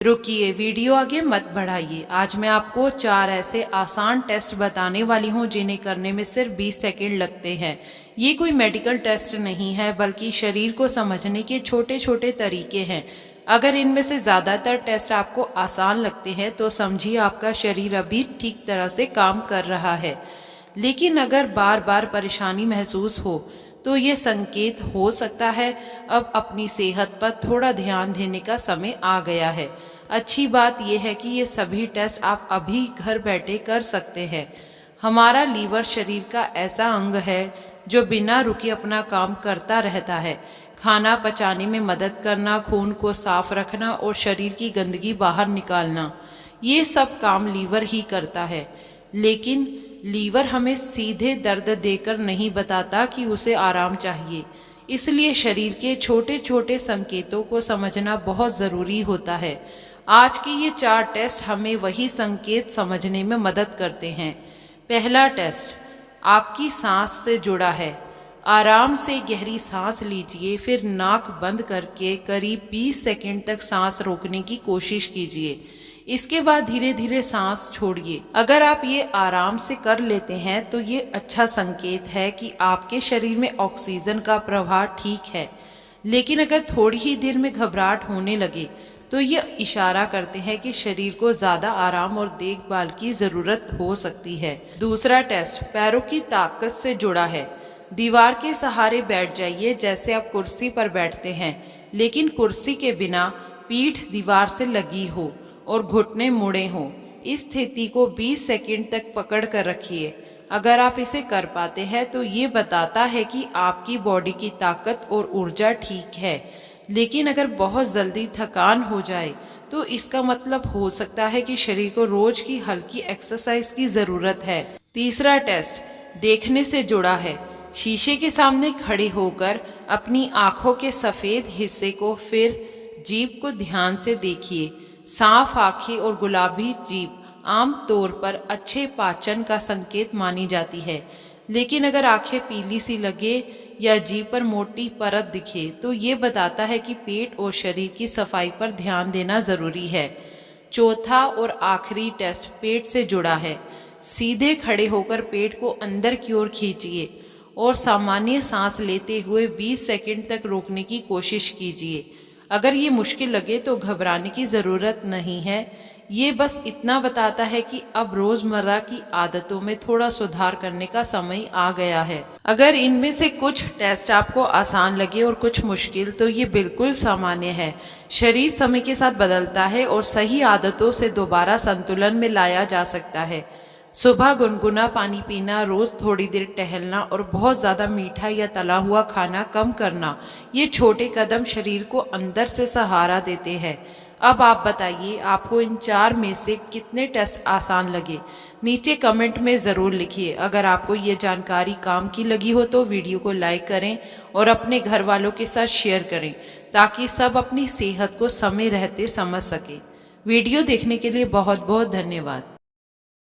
रुकिए, वीडियो आगे मत बढ़ाइए। आज मैं आपको 4 ऐसे आसान टेस्ट बताने वाली हूँ जिन्हें करने में सिर्फ 20 सेकंड लगते हैं। ये कोई मेडिकल टेस्ट नहीं है, बल्कि शरीर को समझने के छोटे छोटे तरीके हैं। अगर इनमें से ज़्यादातर टेस्ट आपको आसान लगते हैं तो समझिए आपका शरीर अभी ठीक तरह से काम कर रहा है। लेकिन अगर बार बार परेशानी महसूस हो तो ये संकेत हो सकता है अब अपनी सेहत पर थोड़ा ध्यान देने का समय आ गया है। अच्छी बात यह है कि ये सभी टेस्ट आप अभी घर बैठे कर सकते हैं। हमारा लीवर शरीर का ऐसा अंग है जो बिना रुके अपना काम करता रहता है। खाना पचाने में मदद करना, खून को साफ रखना और शरीर की गंदगी बाहर निकालना, ये सब काम लीवर ही करता है। लेकिन लीवर हमें सीधे दर्द देकर नहीं बताता कि उसे आराम चाहिए। इसलिए शरीर के छोटे छोटे संकेतों को समझना बहुत ज़रूरी होता है। आज के ये 4 टेस्ट हमें वही संकेत समझने में मदद करते हैं। पहला टेस्ट आपकी सांस से जुड़ा है। आराम से गहरी सांस लीजिए, फिर नाक बंद करके करीब 20 सेकंड तक सांस रोकने की कोशिश कीजिए। इसके बाद धीरे धीरे सांस छोड़िए। अगर आप ये आराम से कर लेते हैं तो ये अच्छा संकेत है कि आपके शरीर में ऑक्सीजन का प्रवाह ठीक है। लेकिन अगर थोड़ी ही देर में घबराहट होने लगे तो ये इशारा करते हैं कि शरीर को ज़्यादा आराम और देखभाल की ज़रूरत हो सकती है। दूसरा टेस्ट पैरों की ताकत से जुड़ा है। दीवार के सहारे बैठ जाइए जैसे आप कुर्सी पर बैठते हैं, लेकिन कुर्सी के बिना पीठ दीवार से लगी हो और घुटने मुड़े हों। इस स्थिति को 20 सेकंड तक पकड़ कर रखिए। अगर आप इसे कर पाते हैं तो ये बताता है कि आपकी बॉडी की ताकत और ऊर्जा ठीक है। लेकिन अगर बहुत जल्दी थकान हो जाए तो इसका मतलब हो सकता है कि शरीर को रोज की हल्की एक्सरसाइज की ज़रूरत है। तीसरा टेस्ट देखने से जुड़ा है। शीशे के सामने खड़े होकर अपनी आंखों के सफ़ेद हिस्से को, फिर जीभ को ध्यान से देखिए। साफ आंखें और गुलाबी जीभ आम तौर पर अच्छे पाचन का संकेत मानी जाती है। लेकिन अगर आंखें पीली सी लगे या जीभ पर मोटी परत दिखे तो ये बताता है कि पेट और शरीर की सफाई पर ध्यान देना ज़रूरी है। चौथा और आखिरी टेस्ट पेट से जुड़ा है। सीधे खड़े होकर पेट को अंदर की ओर खींचिए और सामान्य सांस लेते हुए 20 सेकंड तक रोकने की कोशिश कीजिए। अगर ये मुश्किल लगे तो घबराने की ज़रूरत नहीं है। ये बस इतना बताता है कि अब रोज़मर्रा की आदतों में थोड़ा सुधार करने का समय आ गया है। अगर इनमें से कुछ टेस्ट आपको आसान लगे और कुछ मुश्किल, तो ये बिल्कुल सामान्य है। शरीर समय के साथ बदलता है और सही आदतों से दोबारा संतुलन में लाया जा सकता है। सुबह गुनगुना पानी पीना, रोज़ थोड़ी देर टहलना और बहुत ज़्यादा मीठा या तला हुआ खाना कम करना, ये छोटे कदम शरीर को अंदर से सहारा देते हैं। अब आप बताइए आपको इन 4 में से कितने टेस्ट आसान लगे। नीचे कमेंट में ज़रूर लिखिए। अगर आपको ये जानकारी काम की लगी हो तो वीडियो को लाइक करें और अपने घर वालों के साथ शेयर करें, ताकि सब अपनी सेहत को समय रहते समझ सकें। वीडियो देखने के लिए बहुत बहुत धन्यवाद।